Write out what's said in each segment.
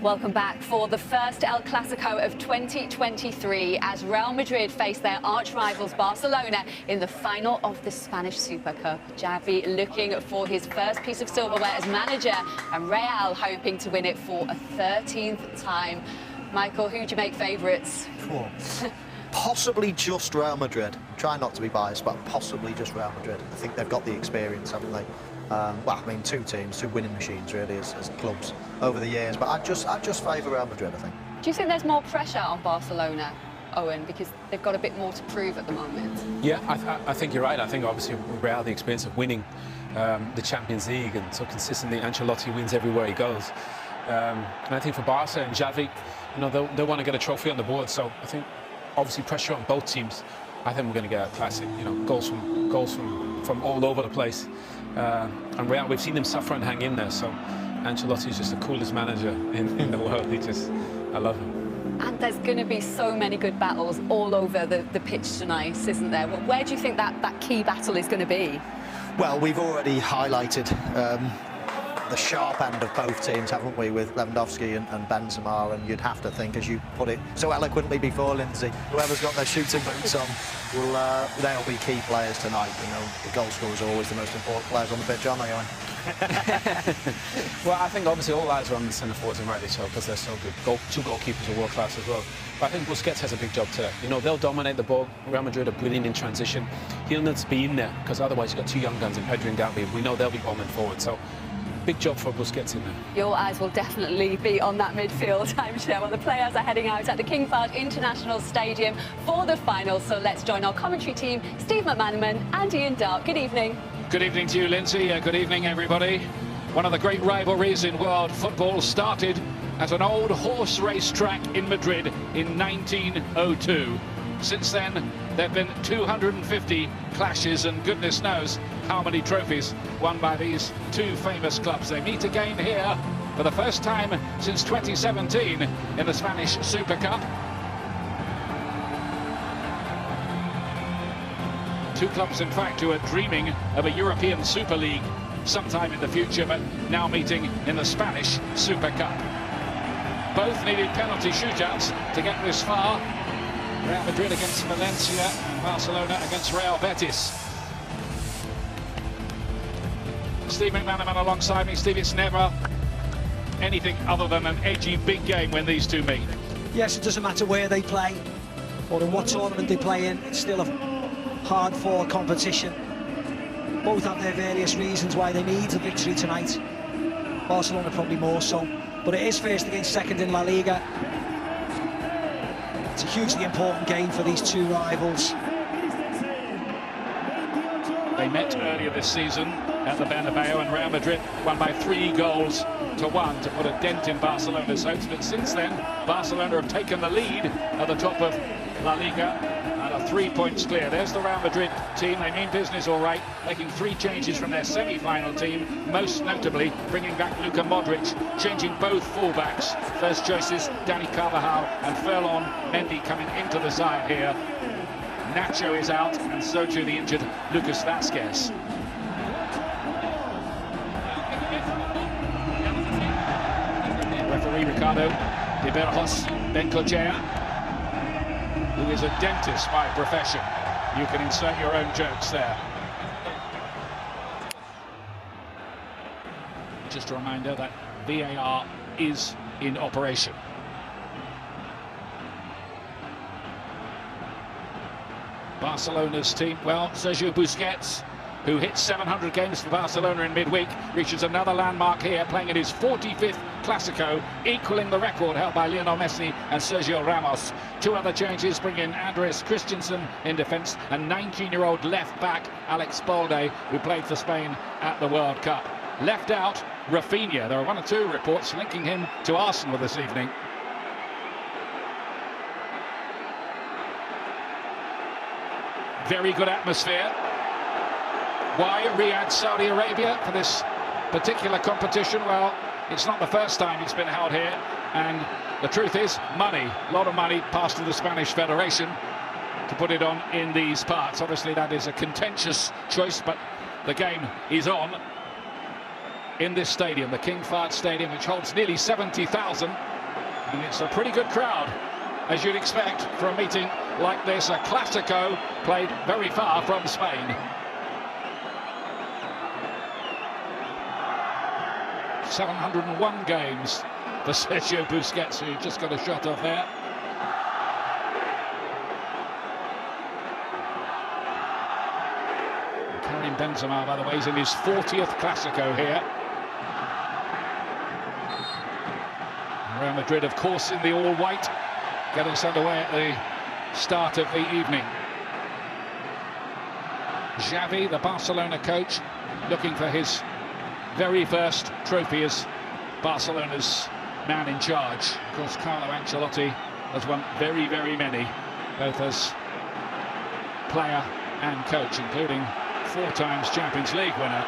Welcome back for the first El Clasico of 2023 as Real Madrid face their arch rivals Barcelona in the final of the Spanish Super Cup. Xavi looking for his first piece of silverware as manager and Real hoping to win it for a 13th time. Michael, who do you make favourites? Cool. Possibly just Real Madrid. Try not to be biased, but possibly just Real Madrid. I think they've got the experience, haven't they? Well, I mean, two teams, two winning machines, really, as clubs over the years. But I'd just favour Real Madrid, I think. Do you think there's more pressure on Barcelona, Owen, because they've got a bit more to prove at the moment? Yeah, I think you're right. I think obviously Real, the experience of winning the Champions League and so consistently, Ancelotti wins everywhere he goes. And I think for Barca and Xavi, you know, they want to get a trophy on the board. So I think obviously pressure on both teams. I think we're going to get a classic, you know, goals from all over the place. And Real, we've seen them suffer and hang in there. So Ancelotti is just the coolest manager in the world. I love him. And there's going to be so many good battles all over the pitch tonight, isn't there? Where do you think that key battle is going to be? Well, we've already highlighted the sharp end of both teams, haven't we, with Lewandowski and Benzema, and you'd have to think, as you put it so eloquently before, Lindsay, whoever's got their shooting boots on, they'll be key players tonight. You know, the goal scorers are always the most important players on the pitch, aren't they, Owen? Well, I think obviously all eyes are on the centre forwards, and rightly so, because they're so good. Two goalkeepers are world class as well. But I think Busquets has a big job today. You know, they'll dominate the ball. Real Madrid are brilliant in transition. He'll need to be in there, because otherwise you've got two young guns in Pedri and Gavi. We know they'll be bombing forward. So big job for Busquets in there. Your eyes will definitely be on that midfield, I'm sure. Well, the players are heading out at the King Fahd International Stadium for the final. So let's join our commentary team, Steve McManaman and Ian Dark. Good evening. Good evening to you, Lindsay. Good evening, everybody. One of the great rivalries in world football started at an old horse race track in Madrid in 1902. Since then, there have been 250 clashes and goodness knows how many trophies won by these two famous clubs. They meet again here for the first time since 2017 in the Spanish Super Cup. Two clubs, in fact, who are dreaming of a European Super League sometime in the future, but now meeting in the Spanish Super Cup. Both needed penalty shootouts to get this far. Real Madrid against Valencia and Barcelona against Real Betis. Steve McManaman alongside me. Steve, it's never anything other than an edgy big game when these two meet. Yes, it doesn't matter where they play or in what tournament they play in, it's still a hard-fought competition. Both have their various reasons why they need a victory tonight. Barcelona probably more so, but it is first against second in La Liga. It's a hugely important game for these two rivals. They met earlier this season at the Bernabeu, and Real Madrid won by 3-1 to put a dent in Barcelona's hopes. But since then, Barcelona have taken the lead at the top of La Liga and are 3 points clear. There's the Real Madrid team. They mean business all right, making 3 changes from their semi-final team, most notably bringing back Luka Modric, changing both fullbacks. First choices, Dani Carvajal and Ferland Mendy coming into the side here. Nacho is out, and so too the injured Lucas Vázquez. Referee Ricardo de Berros Bencochea, who is a dentist by profession. You can insert your own jokes there. Just a reminder that VAR is in operation. Barcelona's team, well, Sergio Busquets, who hit 700 games for Barcelona in midweek, reaches another landmark here, playing in his 45th Clasico, equaling the record held by Lionel Messi and Sergio Ramos. 2 other changes bring in Andres Christensen in defence and 19-year-old left-back Alex Balde, who played for Spain at the World Cup. Left out, Rafinha. There are 1 or 2 reports linking him to Arsenal this evening. Very good atmosphere. Why Riyadh, Saudi Arabia for this particular competition? Well, it's not the first time it's been held here, and the truth is, money, a lot of money passed to the Spanish Federation to put it on in these parts. Obviously that is a contentious choice, but the game is on in this stadium, the King Fahd Stadium, which holds nearly 70,000. And it's a pretty good crowd, as you'd expect for a meeting like this, a Clásico played very far from Spain. "701 games for Sergio Busquets, who just got a shot off there. Karim Benzema, by the way, is in his 40th Clásico here. Real Madrid, of course, in the all-white, getting us underway at the start of the evening. Xavi, the Barcelona coach, looking for his very first trophy as Barcelona's man in charge. Of course, Carlo Ancelotti has won very, very many, both as player and coach, including 4 times Champions League winner.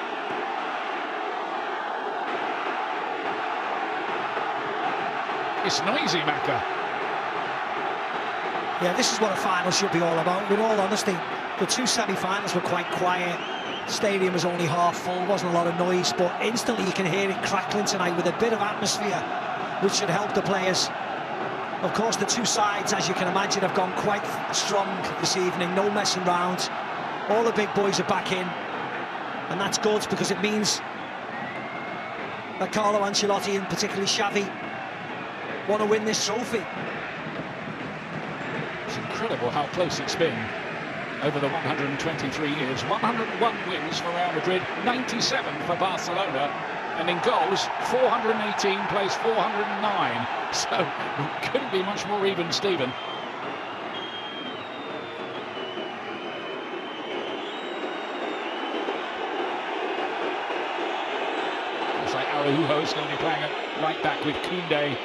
It's noisy, Macca. Yeah, this is what a final should be all about. With all honesty, the 2 semi-finals were quite quiet. The stadium was only half full, wasn't a lot of noise, but instantly you can hear it crackling tonight with a bit of atmosphere, which should help the players. Of course, the 2 sides, as you can imagine, have gone quite strong this evening. No messing around. All the big boys are back in, and that's good because it means that Carlo Ancelotti and particularly Xavi want to win this trophy. It's incredible how close it's been over the 123 years. 101 wins for Real Madrid, 97 for Barcelona, and in goals, 418 plays 409. So it couldn't be much more even, Stephen. Looks like Araujo's going to be playing at right back with Koundé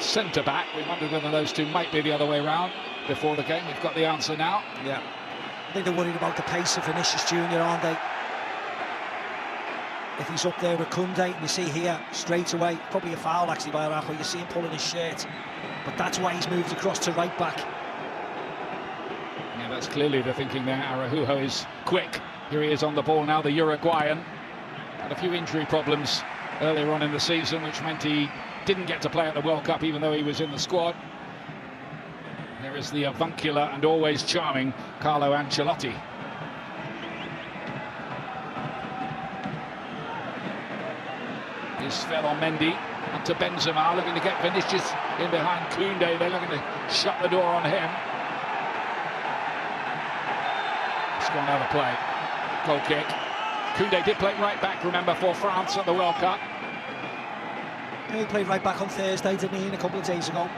centre back. We wondered whether those two might be the other way around before the game. We've got the answer now. Yeah, I think they're worried about the pace of Vinicius Junior, aren't they? If he's up there with Koundé, and you see here straight away, probably a foul actually by Araujo. You see him pulling his shirt, but that's why he's moved across to right back. Yeah, that's clearly the thinking there. Araujo is quick. Here he is on the ball now, the Uruguayan. Had a few injury problems earlier on in the season, which meant he didn't get to play at the World Cup, even though he was in the squad. There is the avuncular and always charming Carlo Ancelotti. Here's Mendy up to Benzema, looking to get Vinicius in behind Koundé. They're looking to shut the door on him. It's gone out of play. Goal kick. Koundé did play right back, remember, for France at the World Cup. He played right back on Thursday, didn't he, a couple of days ago.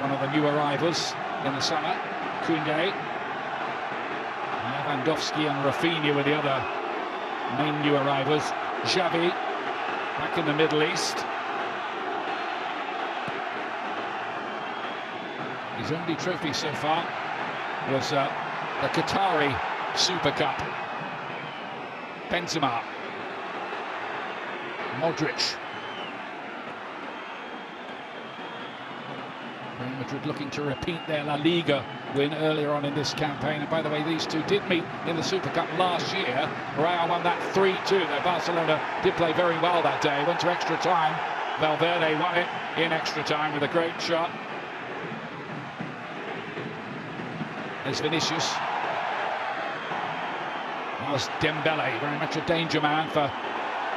One of the new arrivals in the summer, Koundé. Lewandowski and Rafinha were the other main new arrivals. Xavi, back in the Middle East. His only trophy so far was the Qatari Super Cup. Benzema, Modric. Real Madrid looking to repeat their La Liga win earlier on in this campaign. And by the way, these two did meet in the Super Cup last year. Real won that 3-2. Though Barcelona did play very well that day. Went to extra time. Valverde won it in extra time with a great shot. There's Vinicius. Was Dembele, very much a danger man for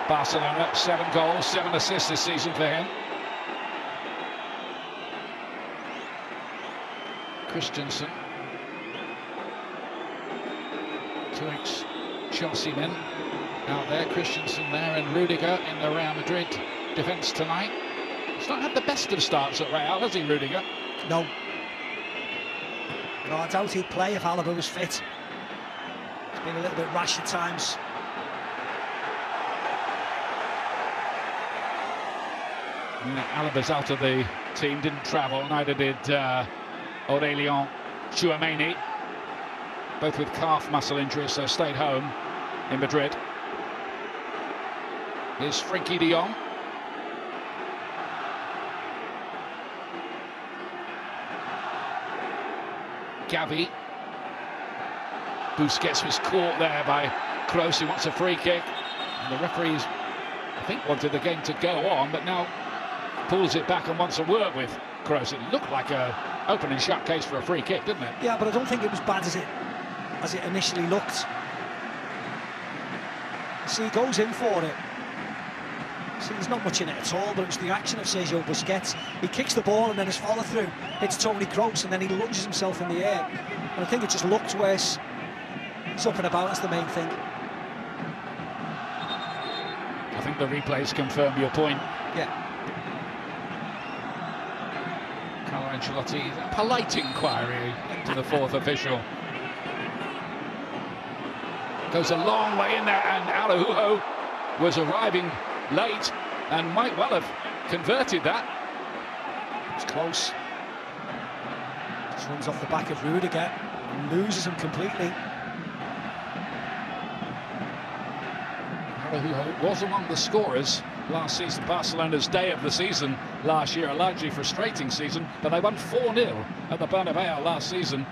Barcelona. 7 goals, 7 assists this season for him. Christensen. 2 ex-Chelsea men out there. Christensen there and Rudiger in the Real Madrid defence tonight. He's not had the best of starts at Real, has he, Rudiger? No. No, I doubt he'd play if Alaba was fit. Been a little bit rash at times. Alaba's out of the team, didn't travel, neither did Aurélien Tchouaméni, both with calf muscle injuries, so stayed home in Madrid. Here's Frenkie de Jong. Gavi. Busquets was caught there by Kroos, who wants a free kick. And the referees, I think, wanted the game to go on, but now pulls it back and wants to work with Kroos. It looked like a open and shut case for a free kick, didn't it? Yeah, but I don't think it was bad as it initially looked. See, he goes in for it. See, there's not much in it at all, but it's the action of Sergio Busquets. He kicks the ball and then his follow-through hits Toni Kroos and then he lunges himself in the air. And I think it just looked worse. It's up and about, that's the main thing. I think the replays confirm your point. Yeah. Carlo Ancelotti, a polite inquiry to the fourth official. Goes a long way in there, and Araujo was arriving late and might well have converted that. It's close. Just runs off the back of Rudiger and loses him completely. Araujo was among the scorers last season. Barcelona's day of the season last year, a largely frustrating season, but they won 4-0 at the Bernabeu last season.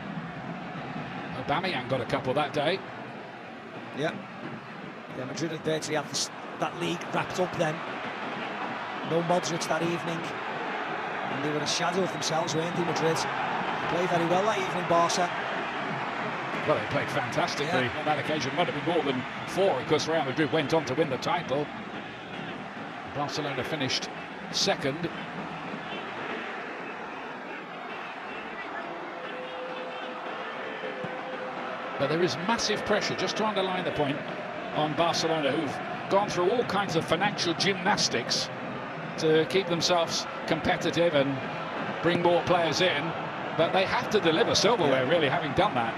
Aubameyang got a couple that day. Yeah, Madrid had virtually had that league wrapped up then. No Modric that evening. And they were a shadow of themselves, weren't they, Madrid? They played very well that evening, Barca. Well, they played fantastically on that occasion. Might have been more than 4, because Real Madrid went on to win the title. Barcelona finished second. But there is massive pressure, just to underline the point, on Barcelona, who've gone through all kinds of financial gymnastics to keep themselves competitive and bring more players in. But they have to deliver silverware, really, having done that.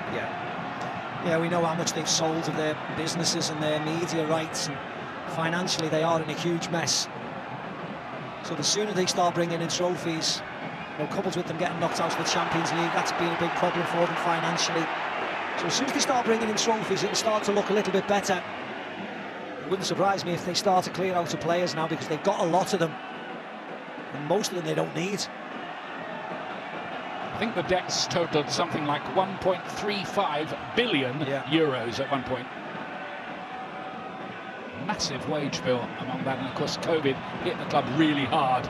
Yeah, we know how much they've sold of their businesses and their media rights, and financially they are in a huge mess. So the sooner they start bringing in trophies, coupled with them getting knocked out of the Champions League, that's been a big problem for them financially. So as soon as they start bringing in trophies, it'll start to look a little bit better. It wouldn't surprise me if they start to clear out of players now, because they've got a lot of them, and most of them they don't need. I think the debts totaled something like 1.35 billion euros at one point. Massive wage bill among that, and of course COVID hit the club really hard.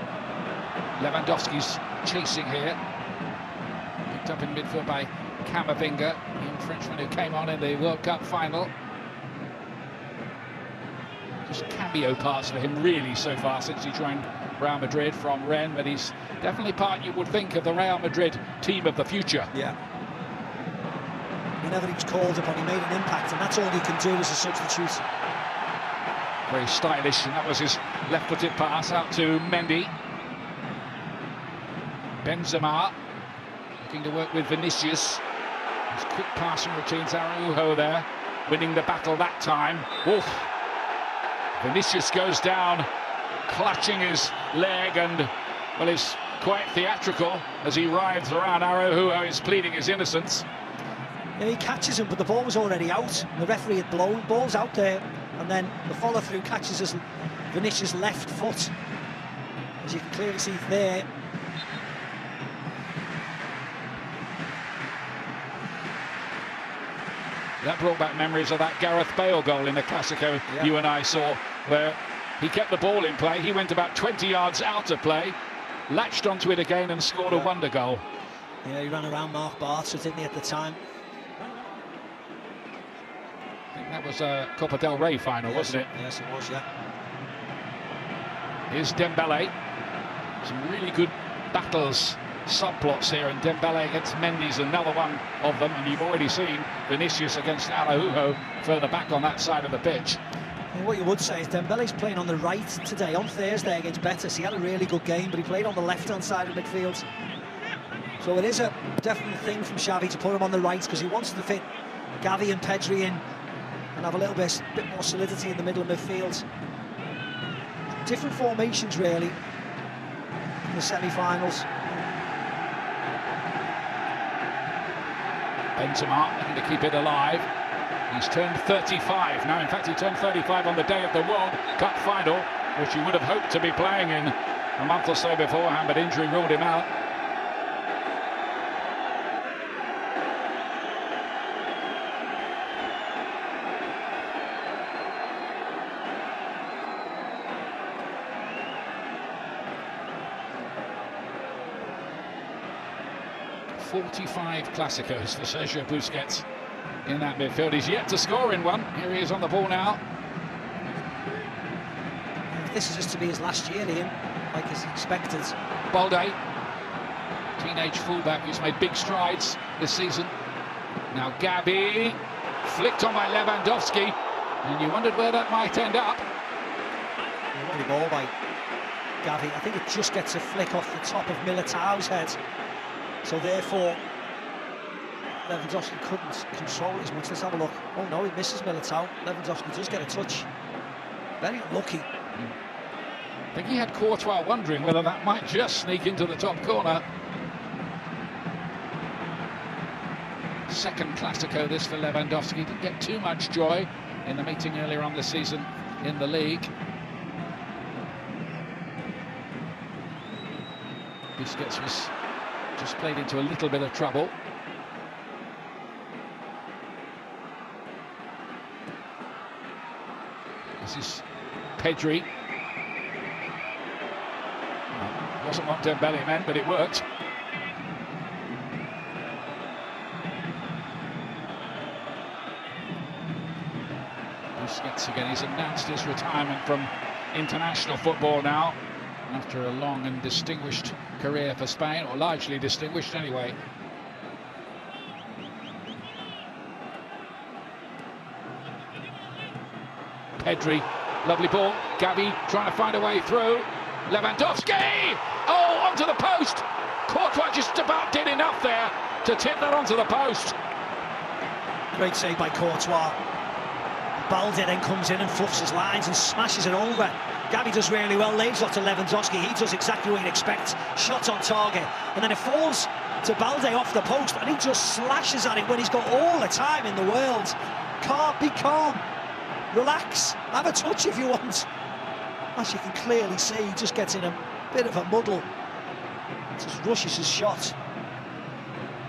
Lewandowski's chasing here, picked up in midfield by Camavinga, the young Frenchman who came on in the World Cup final. Just cameo parts for him really so far since he joined Real Madrid from Rennes, but he's definitely part, you would think, of the Real Madrid team of the future. Yeah. Whenever he was called upon, he made an impact, and that's all he can do as a substitute. Very stylish, and that was his left-footed pass out to Mendy. Benzema looking to work with Vinicius. His quick passing routines, Araujo there, winning the battle that time. Oof. Vinicius goes down, clutching his leg, and, well, it's quite theatrical as he writhes around. Araujo is pleading his innocence. Yeah, he catches him, but the ball was already out. The referee had blown, ball's out there, and then the follow-through catches his Vinicius' left foot, as you can clearly see there. That brought back memories of that Gareth Bale goal in the Clasico you and I saw, where he kept the ball in play. He went about 20 yards out of play, latched onto it again and scored a wonder goal. Yeah, he ran around Mark Bartra, didn't he, at the time? I think that was a Copa del Rey final, wasn't it? Yes, it was, yeah. Here's Dembele. Some really good battles, subplots here, and Dembele against Mendy's another one of them, and you've already seen Vinicius against Araujo further back on that side of the pitch. And what you would say is Dembele's playing on the right today. On Thursday against Betis, he had a really good game, but he played on the left-hand side of midfield. So it is a definite thing from Xavi to put him on the right, because he wants to fit Gavi and Pedri in and have a little bit more solidity in the middle of midfield. Different formations, really, in the semi-finals. Benzema looking to keep it alive. He's turned 35 now. In fact, he turned 35 on the day of the World Cup final, which he would have hoped to be playing in a month or so beforehand, but injury ruled him out. 45 Clásicos for Sergio Busquets in that midfield. He's yet to score in one. Here he is on the ball now. This is just to be his last year, Ian, like as expected. Balde, teenage fullback who's made big strides this season. Now Gabi, flicked on by Lewandowski, and you wondered where that might end up. Lovely ball by Gavi. I think it just gets a flick off the top of Militao's head. So therefore, Lewandowski couldn't control it as much. Let's have a look. Oh no, he misses Militao. Lewandowski does get a touch. Very unlucky. I think he had Courtois wondering whether that might just sneak into the top corner. Second Clásico this for Lewandowski. Didn't get too much joy in the meeting earlier on this season in the league. Busquets was just played into a little bit of trouble. This is Pedri. Wasn't what Dembele meant, but it worked. Busquets again, he's announced his retirement from international football now, after a long and distinguished career for Spain, or largely distinguished anyway. Pedri, lovely ball. Gavi trying to find a way through. Lewandowski! Oh, onto the post! Courtois just about did enough there to tip that onto the post. Great save by Courtois. Balde then comes in and fluffs his lines and smashes it over. Gavi does really well, lays off to Lewandowski. He does exactly what you'd expect. Shot on target. And then it falls to Balde off the post, and he just slashes at it when he's got all the time in the world. Calm, be calm. Relax. Have a touch if you want. As you can clearly see, he just gets in a bit of a muddle. Just rushes his shot.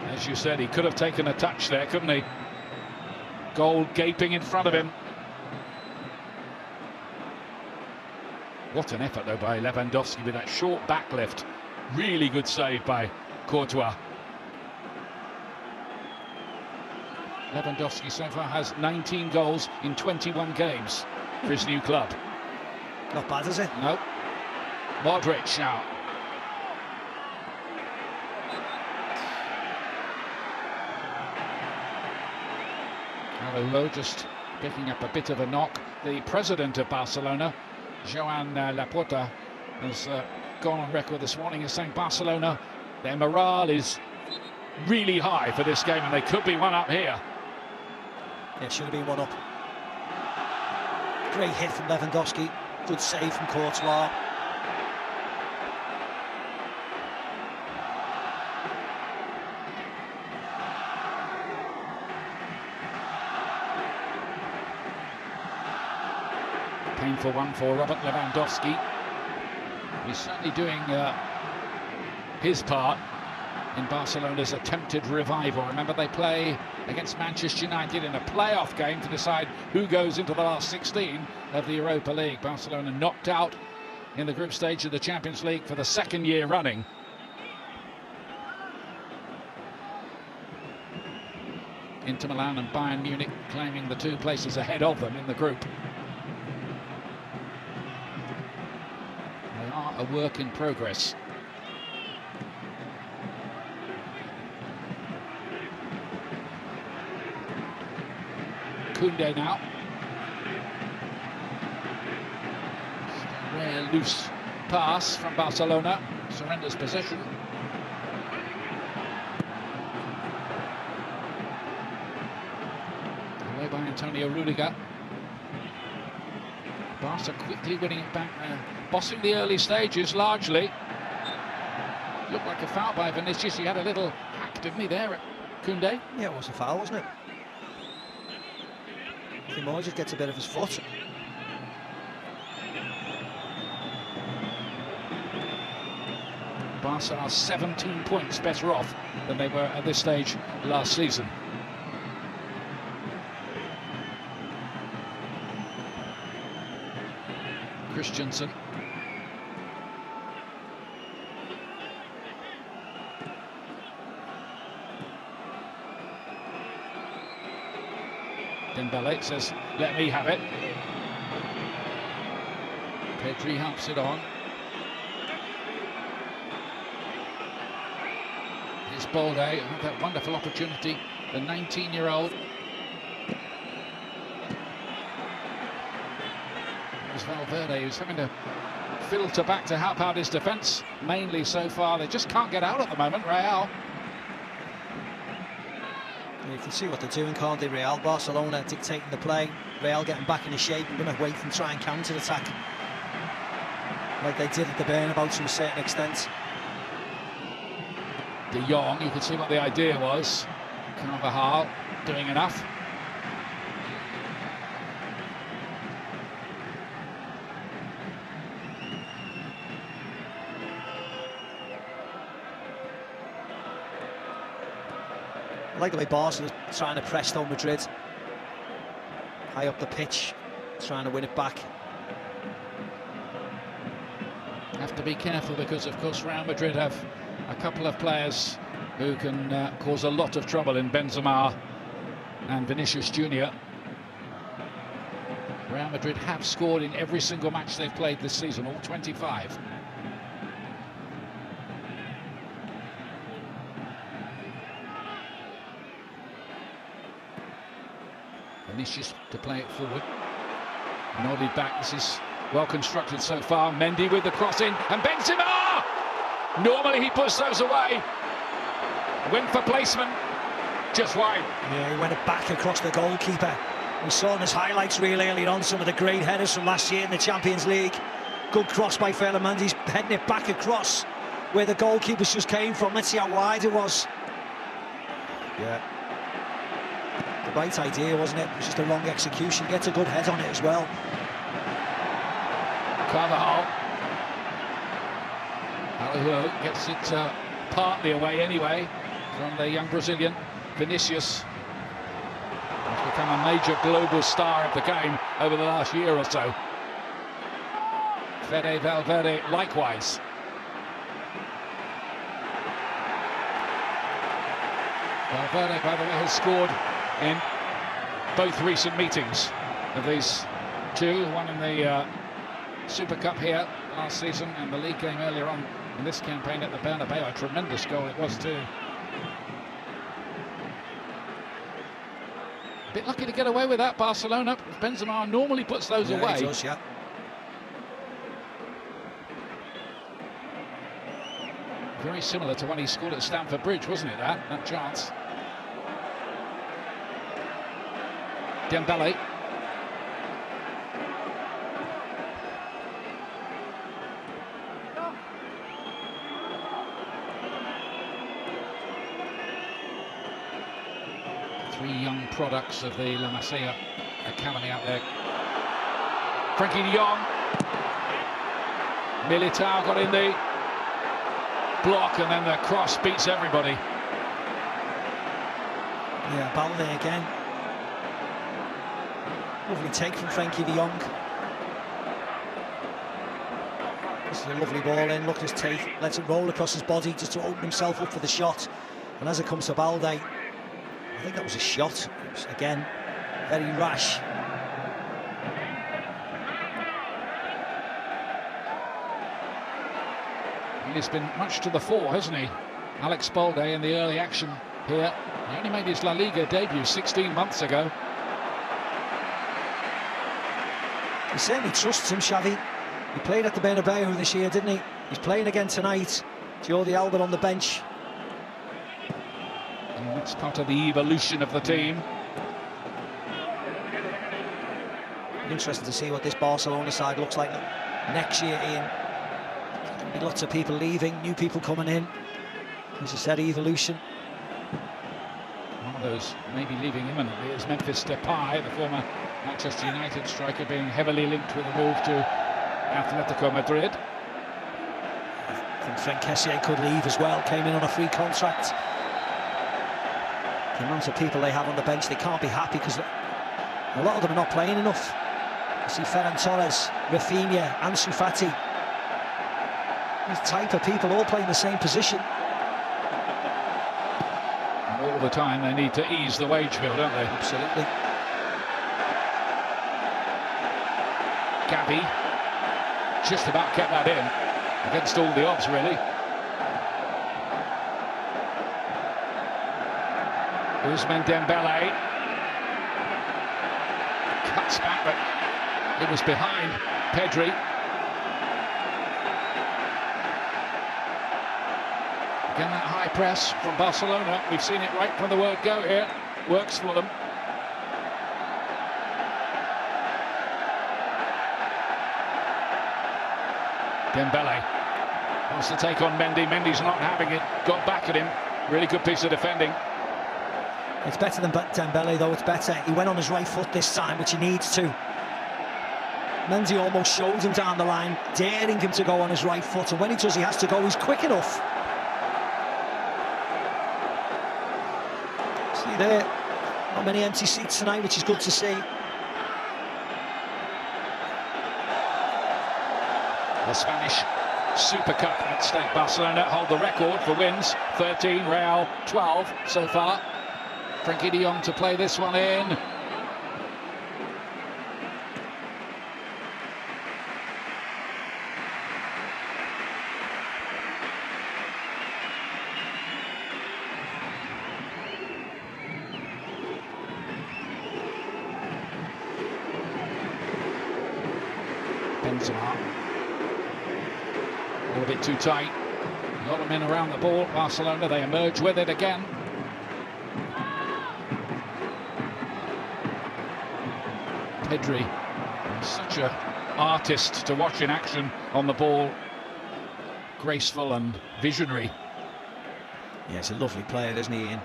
As you said, he could have taken a touch there, couldn't he? Goal gaping in front of him. What an effort, though, by Lewandowski with that short backlift. Really good save by Courtois. Lewandowski so far has 19 goals in 21 games for his new club. Not bad, is it? No. Modric now. Hello, just picking up a bit of a knock. The president of Barcelona, Joan Laporta, has gone on record this morning as saying Barcelona, their morale is really high for this game, and they could be one up here. Yeah, should have been one up. Great hit from Lewandowski. Good save from Courtois. Painful one for Robert Lewandowski. He's certainly doing his part in Barcelona's attempted revival. Remember, they play against Manchester United in a playoff game to decide who goes into the last 16 of the Europa League. Barcelona knocked out in the group stage of the Champions League for the second year running. Inter Milan and Bayern Munich claiming the 2 places ahead of them in the group. They are a work in progress. Koundé now. Rare loose pass from Barcelona. Surrenders possession. Away by Antonio Rudiger. Barca quickly winning it back there. Bossing the early stages largely. Looked like a foul by Vinicius. He had a little hack, didn't he, there at Koundé? Yeah, it was a foul, wasn't it? Moore just gets a bit of his foot. Barca are 17 points better off than they were at this stage last season. Christensen. Dembele says, let me have it. Pedri helps it on. Here's Balde, with that wonderful opportunity, the 19-year-old. It was Valverde who's having to filter back to help out his defence, mainly so far. They just can't get out at the moment, Real. You can see what they're doing, can't they? Real, Barcelona dictating the play. Real getting back into shape, going to wait and try and counter-attack like they did at the Bernabeu to a certain extent. De Jong, you can see what the idea was. Carvajal doing enough. I like the way Barcelona is trying to press though Madrid. High up the pitch, trying to win it back. Have to be careful because, of course, Real Madrid have a couple of players who can cause a lot of trouble in Benzema and Vinicius Jr. Real Madrid have scored in every single match they've played this season, all 25. Vinicius to play it forward. Nodded back. This is well constructed so far. Mendy with the cross in, and Benzema! Normally he puts those away. Went for placement, just wide. Yeah, he went it back across the goalkeeper. We saw in his highlights real earlier on some of the great headers from last year in the Champions League. Good cross by Ferland. He's heading it back across where the goalkeepers just came from. Let's see how wide it was. Yeah. The right idea, wasn't it? It was just a wrong execution. Gets a good head on it as well. Carvajal. Araujo gets it partly away anyway from the young Brazilian. Vinicius has become a major global star of the game over the last year or so. Fede Valverde likewise. Valverde, by the way, has scored in both recent meetings of these two, one in the Super Cup here last season and the league game earlier on in this campaign at the Bernabeu. A tremendous goal it was too. A bit lucky to get away with that, Barcelona. Benzema normally puts those away. He does, yeah. Very similar to when he scored at Stamford Bridge, wasn't it, that chance? Dembele. Three young products of the La Masia Academy out there. Frankie de Jong. Militao got in the block and then the cross beats everybody. Yeah, Balde again. Lovely take from Frankie de Jong. This is a lovely ball in. Look at his take. Lets it roll across his body just to open himself up for the shot. And as it comes to Balde, I think that was a shot. It was, again, very rash. He's been much to the fore, hasn't he? Alex Balde in the early action here. He only made his La Liga debut 16 months ago. He certainly trusts him, Xavi. He played at the Bernabeu this year, didn't he? He's playing again tonight. Jordi Alba on the bench. And that's part of the evolution of the team. Interesting to see what this Barcelona side looks like next year, Ian. There's going to be lots of people leaving, new people coming in. As I said, evolution. One of those maybe leaving imminently is Memphis Depay, the former Manchester United striker, being heavily linked with a move to Atletico Madrid. I think Frank Kessié could leave as well, came in on a free contract. The amount of people they have on the bench, they can't be happy because a lot of them are not playing enough. You see Ferran Torres, Rafinha, Ansu Fati. These type of people all playing the same position. And all the time they need to ease the wage bill, don't they? Absolutely. Gavi just about kept that in against all the odds, really. Ousmane Dembele cuts back, but it was behind Pedri. Again, that high press from Barcelona. We've seen it right from the word go here. Works for them. Dembele wants to take on Mendy. Mendy's not having it. Got back at him. Really good piece of defending. It's better than Dembele, though. It's better. He went on his right foot this time, which he needs to. Mendy almost showed him down the line, daring him to go on his right foot, and when he does, he has to go. He's quick enough. See there, not many empty seats tonight, which is good to see. The Spanish Super Cup at stake. Barcelona hold the record for wins. 13, Real 12 so far. Frenkie de Jong to play this one in. Benzema. A little bit too tight. A lot of men around the ball. Barcelona, they emerge with it again. Pedri, such an artist to watch in action on the ball. Graceful and visionary. Yeah, he's a lovely player, isn't he, Ian?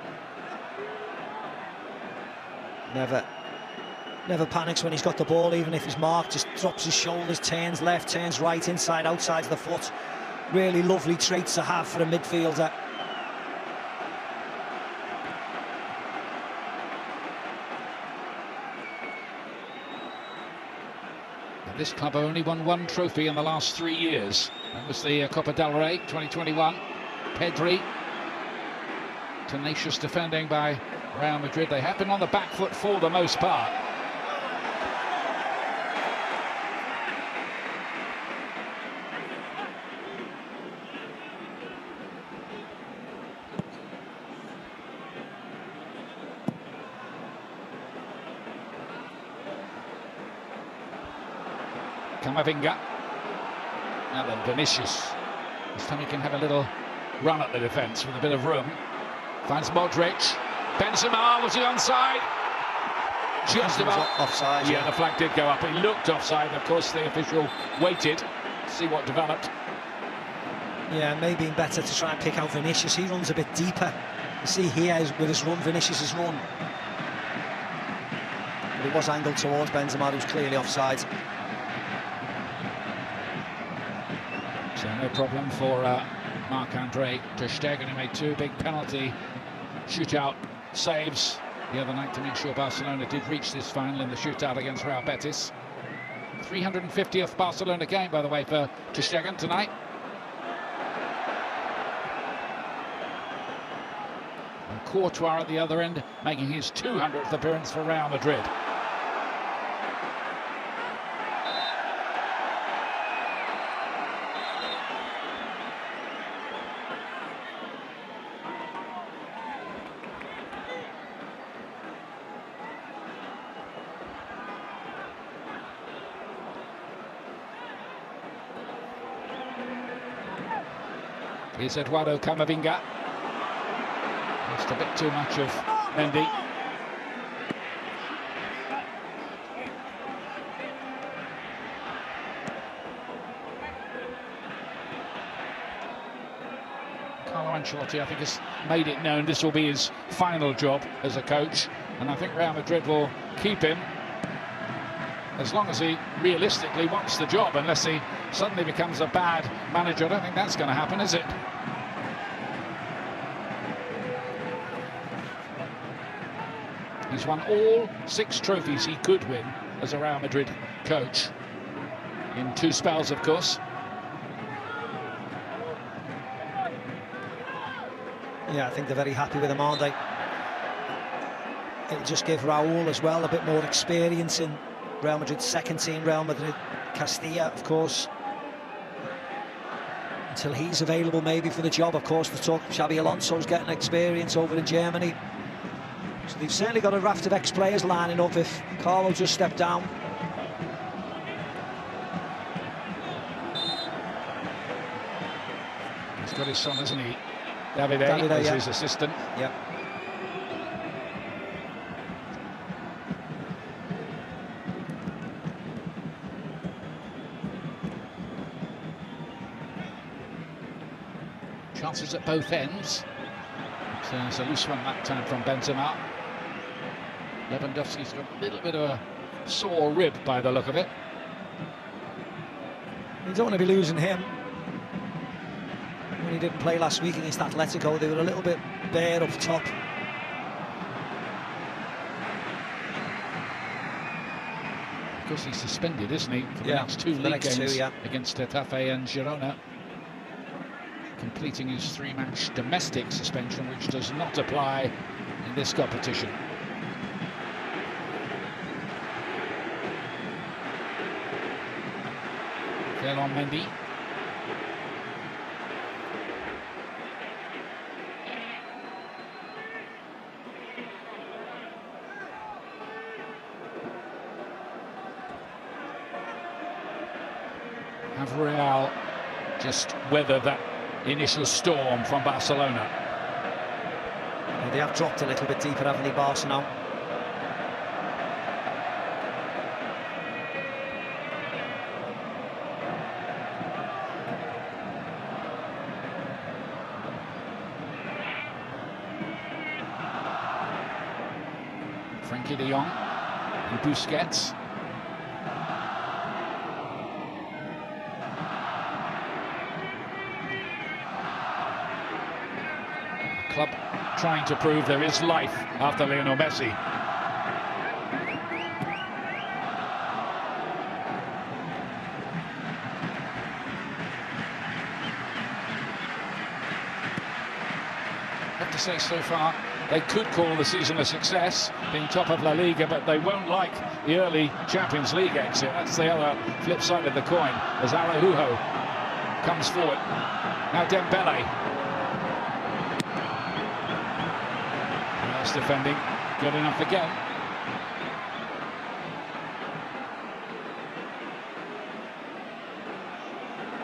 Never panics when he's got the ball, even if he's marked. Just drops his shoulders, turns left, turns right, inside, outside of the foot. Really lovely traits to have for a midfielder. This club only won one trophy in the last 3 years. That was the Copa del Rey 2021. Pedri. Tenacious defending by Real Madrid. They have been on the back foot for the most part. Camavinga. Now then, Vinicius. This time he can have a little run at the defence with a bit of room. Finds Modric. Benzema, was he onside? Just about offside. Yeah, the flag did go up. He looked offside. Of course, the official waited to see what developed. Yeah, maybe better to try and pick out Vinicius. He runs a bit deeper. You see here with his run, Vinicius' run. But it was angled towards Benzema, who's clearly offside. So no problem for Marc-Andre ter Stegen, who made two big penalty shootout saves the other night to make sure Barcelona did reach this final in the shootout against Real Betis. 350th Barcelona game, by the way, for ter Stegen tonight. And Courtois at the other end, making his 200th appearance for Real Madrid. Here's Eduardo Camavinga. Just a bit too much of Mendy. Carlo Ancelotti, I think, has made it known this will be his final job as a coach, and I think Real Madrid will keep him as long as he realistically wants the job, unless he suddenly becomes a bad manager. I don't think that's going to happen, is it? He's won all 6 trophies he could win as a Real Madrid coach, in 2 spells, of course. Yeah, I think they're very happy with him, aren't they? It'll just give Raúl as well a bit more experience in Real Madrid's second team, Real Madrid Castilla, of course, until he's available maybe for the job. Of course, the talk Xabi Alonso's getting experience over in Germany. So they've certainly got a raft of ex-players lining up if Carlo just stepped down. He's got his son, hasn't he? Davide as his assistant. Yep. Chances at both ends. So it's a loose one that time from Benzema. Lewandowski's got a little bit of a sore rib by the look of it. You don't want to be losing him. When he didn't play last week against Atletico, they were a little bit bare up top. Of course, he's suspended, isn't he, for the next two league games against Getafe and Girona, completing his 3-match domestic suspension, which does not apply in this competition. Ferland Mendy. Have Real just weather that initial storm from Barcelona? They have dropped a little bit deeper, haven't they, Barca now? Frankie de Jong and Busquets. Club trying to prove there is life after Lionel Messi. I have to say, so far they could call the season a success, being top of La Liga, but they won't like the early Champions League exit. That's the other flip side of the coin, as Araujo comes forward. Now Dembele. Nice defending, good enough again.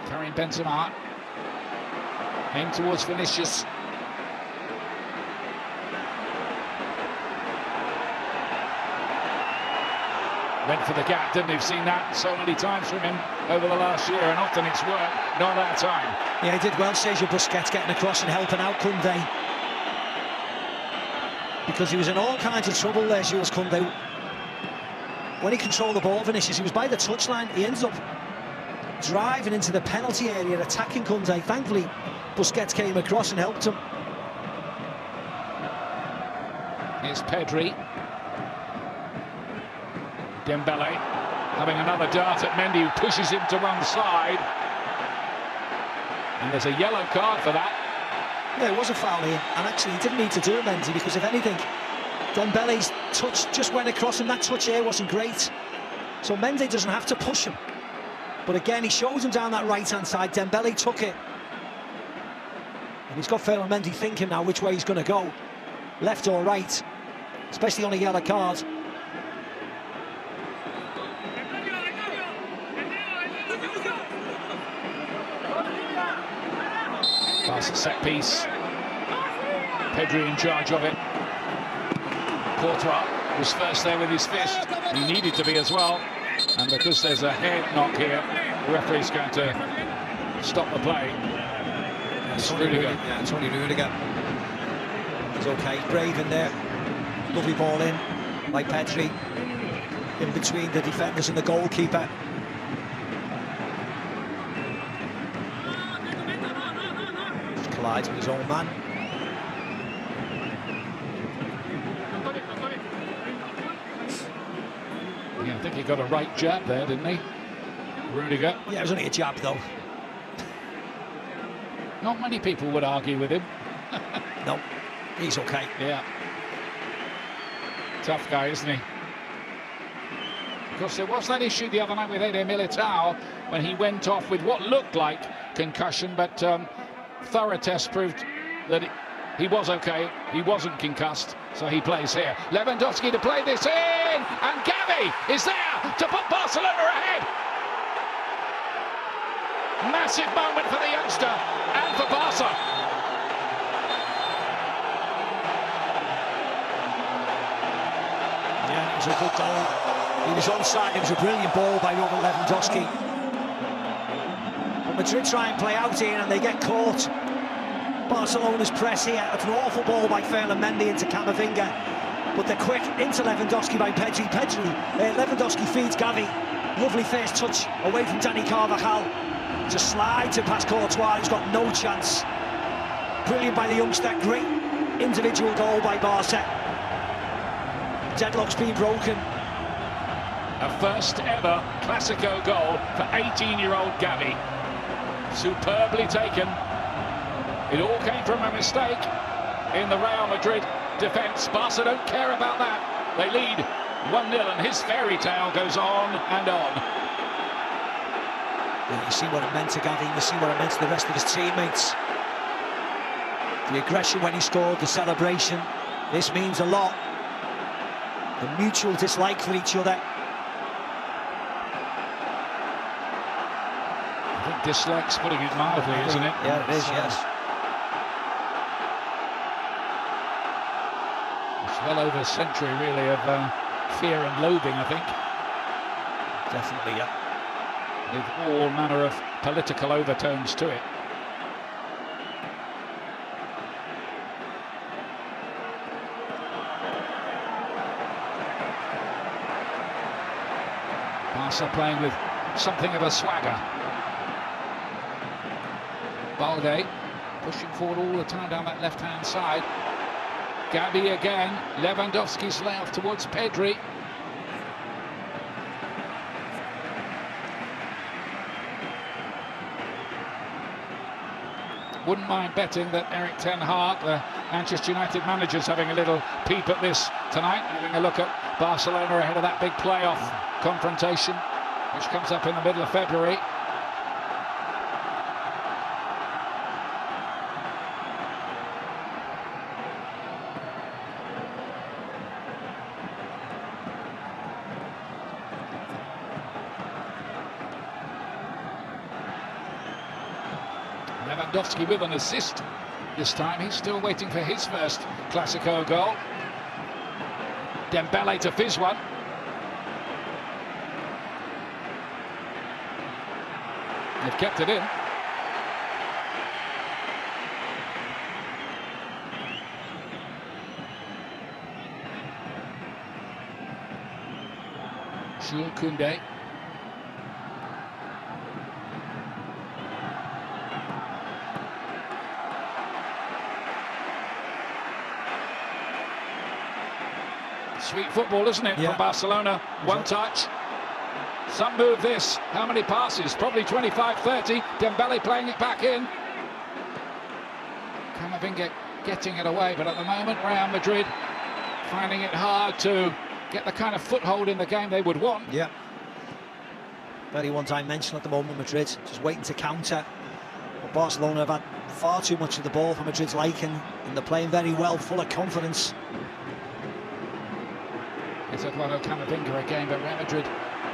Karim Benzema. Aim towards Vinicius. Went for the gap, didn't he? We've seen that so many times from him over the last year, and often it's worked, not that time. Yeah, he did well, Sergio Busquets, getting across and helping out Koundé. Because he was in all kinds of trouble there, Jules Koundé. When he controlled the ball, Vinicius, he was by the touchline. He ends up driving into the penalty area, attacking Koundé. Thankfully, Busquets came across and helped him. Here's Pedri. Dembele having another dart at Mendy, who pushes him to one side. And there's a yellow card for that. Yeah, it was a foul here, and actually he didn't need to do it, Mendy, because if anything, Dembele's touch just went across him. That touch here wasn't great. So Mendy doesn't have to push him. But again, he shows him down that right-hand side. Dembele took it. And he's got Ferland Mendy thinking now which way he's going to go. Left or right, especially on a yellow card. Pass a set piece. Pedri in charge of it. Courtois was first there with his fist. He needed to be as well. And because there's a head knock here, the referee's going to stop the play. It's Rudiger. Yeah, it's only Rudiger. He's okay. Brave in there. Lovely ball in by Pedri. In between the defenders and the goalkeeper. Collides with his own man. Yeah, I think he got a right jab there, didn't he? Rudiger. Yeah, it was only a jab, though. Not many people would argue with him. No, he's okay. Yeah. Tough guy, isn't he? Of course, there was that issue the other night with Eder Militao when he went off with what looked like concussion, but thorough test proved that he was okay, he wasn't concussed, so he plays here. Lewandowski to play this in, and Gavi is there to put Barcelona ahead. Massive moment for the youngster and for Barca. Yeah, it was a good goal. He was onside. It was a brilliant ball by Robert Lewandowski. But Madrid try and play out here and they get caught. Barcelona's press here. It's an awful ball by Ferland Mendy into Camavinga. But they're quick into Lewandowski by Pedri. Lewandowski feeds Gavi. Lovely first touch away from Dani Carvajal. To slide to past Courtois, he's got no chance. Brilliant by the youngster. Great individual goal by Barca. Deadlock's been broken. A first ever Clasico goal for 18-year-old Gavi. Superbly taken. It all came from a mistake in the Real Madrid defence. Barca don't care about that. They lead 1-0 and his fairy tale goes on and on. Yeah, you see what it meant to Gavi, you see what it meant to the rest of his teammates. The aggression when he scored, the celebration. This means a lot. The mutual dislike for each other. I think dislike's putting it mildly, isn't it? Yeah, it is, yes. It's well over a century, really, of fear and loathing, I think. Definitely, yeah. With all manner of political overtones to it. Barca playing with something of a swagger. Balde pushing forward all the time down that left-hand side. Gavi again. Lewandowski's layoff towards Pedri. Wouldn't mind betting that Erik ten Hag, the Manchester United manager's having a little peep at this tonight, having a look at Barcelona ahead of that big playoff confrontation, which comes up in the middle of February. Lewandowski with an assist this time. He's still waiting for his first Clasico goal. Dembele to fizz one. They've kept it in. Jules Koundé. Sweet football, isn't it, yeah, from Barcelona? One touch. Some move this. How many passes? Probably 25, 30. Dembele playing it back in. Camavinga getting it away, but at the moment, Real Madrid finding it hard to get the kind of foothold in the game they would want. Yeah. Very one-dimensional at the moment, Madrid. Just waiting to counter. But Barcelona have had far too much of the ball for Madrid's liking, and they're playing very well, full of confidence. It's Eduardo Camavinga again, but Real Madrid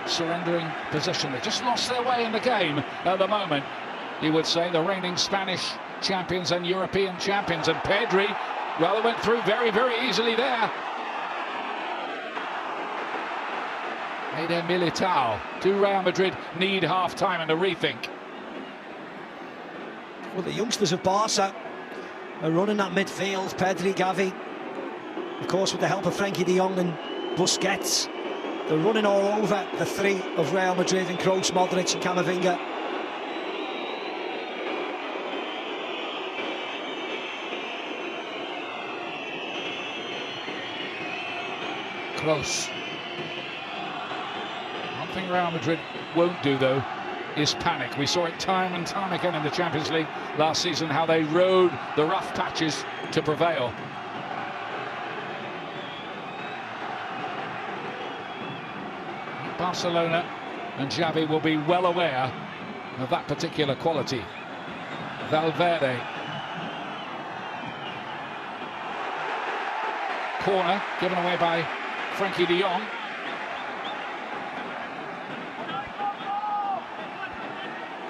surrendering possession. They've just lost their way in the game at the moment. You would say the reigning Spanish champions and European champions, and Pedri, well, they went through very, very easily there. Eder Militao. Do Real Madrid need half-time and a rethink? Well, the youngsters of Barca are running that midfield. Pedri, Gavi, of course, with the help of Frenkie de Jong and Busquets. They're running all over the three of Real Madrid, and Kroos, Modric and Camavinga. Kroos. One thing Real Madrid won't do, though, is panic. We saw it time and time again in the Champions League last season, how they rode the rough patches to prevail. Barcelona, and Xavi will be well aware of that particular quality. Valverde. Corner given away by Frankie de Jong.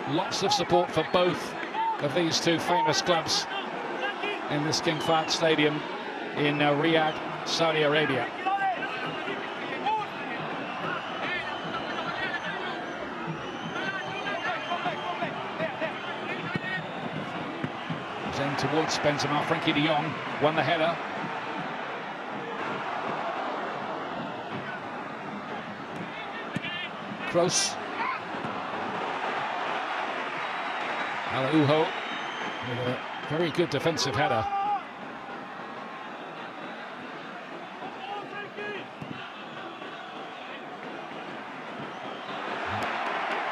Lots of support for both of these two famous clubs in this King Fahd Stadium in Riyadh, Saudi Arabia. Then towards Benzema, Frankie de Jong won the header. Kroos. Araujo with a very good defensive header.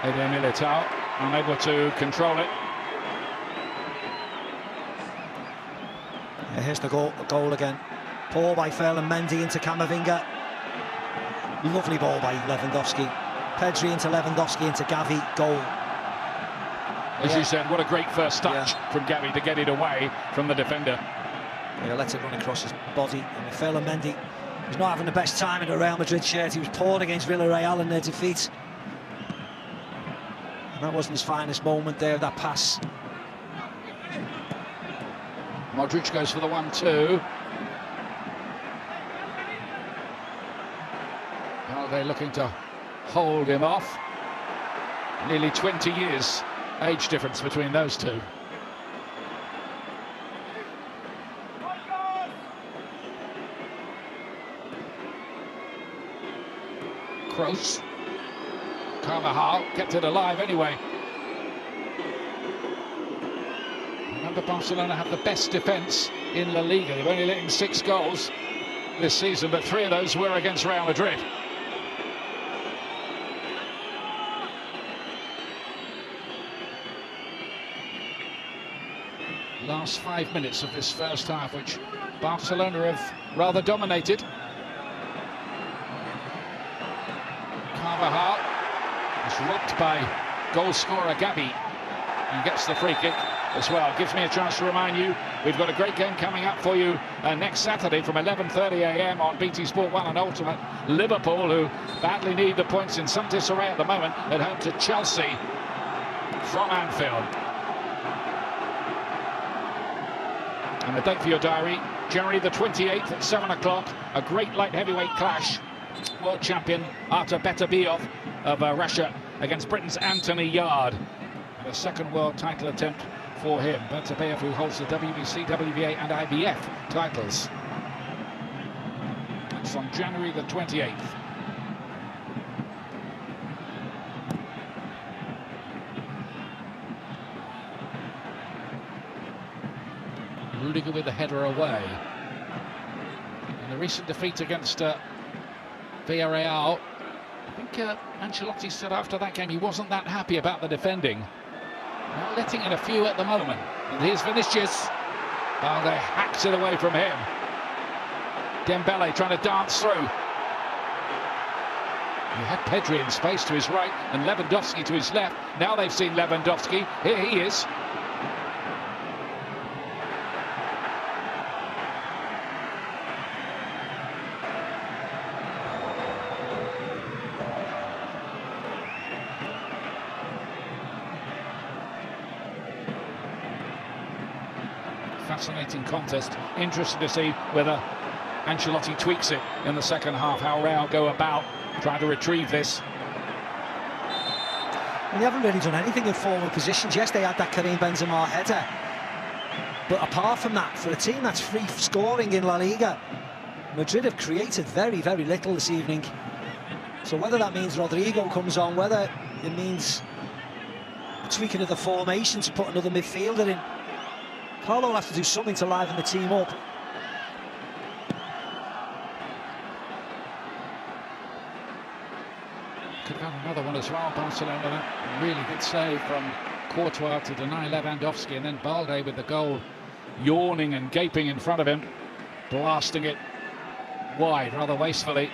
Eder Militao unable to control it. Here's the goal again. Ball by Ferland Mendy into Camavinga. Lovely ball by Lewandowski. Pedri into Lewandowski into Gavi. Goal. As you said, what a great first touch from Gavi to get it away from the defender. Yeah, lets it run across his body. And Ferland Mendy was not having the best time in a Real Madrid shirt. He was poor against Villarreal in their defeat. And that wasn't his finest moment there, that pass. Modric goes for the 1-2. Valde looking to hold him off. Nearly 20 years age difference between those two. Kroos. Carvajal kept it alive anyway. Remember, Barcelona have the best defence in La Liga. They've only let in 6 goals this season, but 3 of those were against Real Madrid. Last 5 minutes of this first half, which Barcelona have rather dominated. Carvajal is robbed by goal scorer Gavi. He gets the free kick as well. Gives me a chance to remind you, we've got a great game coming up for you next Saturday from 11:30 AM on BT Sport 1 and Ultimate. Liverpool, who badly need the points in some disarray at the moment, at home to Chelsea from Anfield. And a date for your diary, January the 28th at 7 o'clock, a great light heavyweight clash. World champion Artur Beterbiev of Russia against Britain's Anthony Yard. And a second world title attempt for him. Beterbiev, who holds the WBC, WBA and IBF titles. It's on January the 28th. Rudiger with the header away. In the recent defeat against Villarreal, I think Ancelotti said after that game he wasn't that happy about the defending. Not letting in a few at the moment. And here's Vinicius. Oh, they hacked it away from him. Dembele trying to dance through. He had Pedri in space to his right and Lewandowski to his left. Now they've seen Lewandowski. Here he is. Fascinating contest. Interesting to see whether Ancelotti tweaks it in the second half, how Real go about trying to retrieve this. And they haven't really done anything in forward positions. Yes, they had that Karim Benzema header. But apart from that, for a team that's free scoring in La Liga, Madrid have created very, very little this evening. So whether that means Rodrigo comes on, whether it means tweaking of the formation to put another midfielder in, Carlo will have to do something to liven the team up. Could have had another one as well, Barcelona. That really good save from Courtois to deny Lewandowski, and then Balde with the goal yawning and gaping in front of him, blasting it wide rather wastefully.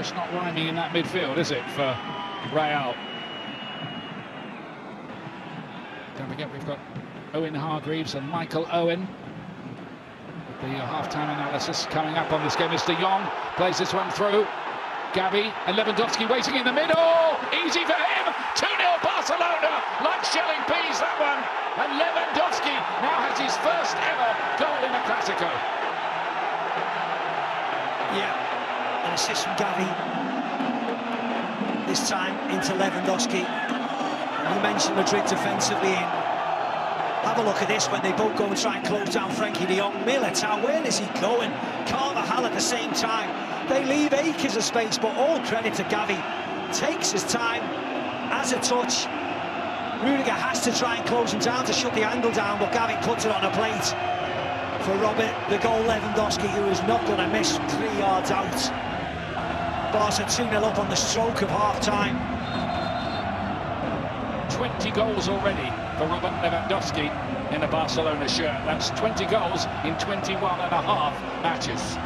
Just not rhyming in that midfield, is it, for Real? Don't forget we've got Owen Hargreaves and Michael Owen. The half-time analysis coming up on this game. Mr. Young plays this one through. Gavi and Lewandowski waiting in the middle. Easy for him. 2-0 Barcelona. Like shelling peas, that one. And Lewandowski now has his first ever goal in a Clásico. Yeah, an assist from Gavi. This time into Lewandowski. And you mentioned Madrid defensively. Have a look at this when they both go and try and close down Frankie de Jong. Militao, where is he going? Carvajal at the same time. They leave acres of space, but all credit to Gavi. Takes his time, has a touch. Rudiger has to try and close him down to shut the angle down, but Gavi puts it on a plate. For Robert, the goal Lewandowski, who is not going to miss 3 yards out. Barca 2-0 up on the stroke of half-time. 20 goals already for Robert Lewandowski in a Barcelona shirt. That's 20 goals in 21 and a half matches.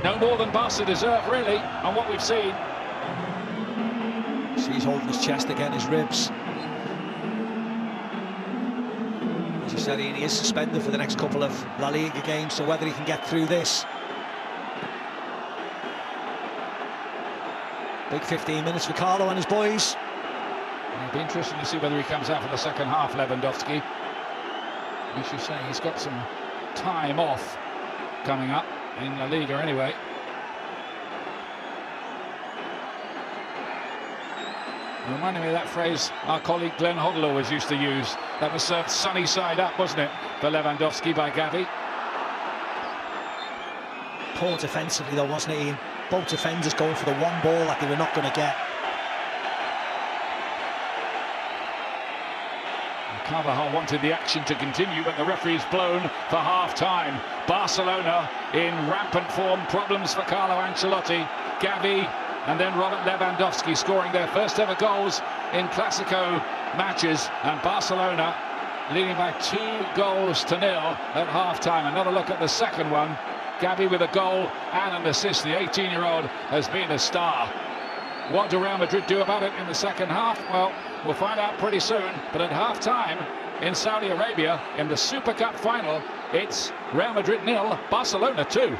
No more than Barca deserve, really, on what we've seen. So he's holding his chest again, his ribs. As you said, Ian, he is suspended for the next couple of La Liga games, so whether he can get through this. Big 15 minutes for Carlo and his boys. It'll be interesting to see whether he comes out for the second half, Lewandowski. As you say, he's got some time off coming up in La Liga anyway. Reminding me of that phrase our colleague Glenn Hoddle always used to use. That was served sunny side up, wasn't it, for Lewandowski by Gavi? Poor defensively though, wasn't it, Ian? Both defenders going for the one ball that they were not going to get. Carvajal wanted the action to continue, but the referee's blown for half-time. Barcelona in rampant form, problems for Carlo Ancelotti. Gavi and then Robert Lewandowski scoring their first ever goals in Clásico matches, and Barcelona leading by 2-0 at half-time. Another look at the second one. Gavi with a goal and an assist. The 18-year-old has been a star. What do Real Madrid do about it in the second half? Well, we'll find out pretty soon. But at half-time in Saudi Arabia, in the Super Cup final, it's Real Madrid 0, Barcelona 2.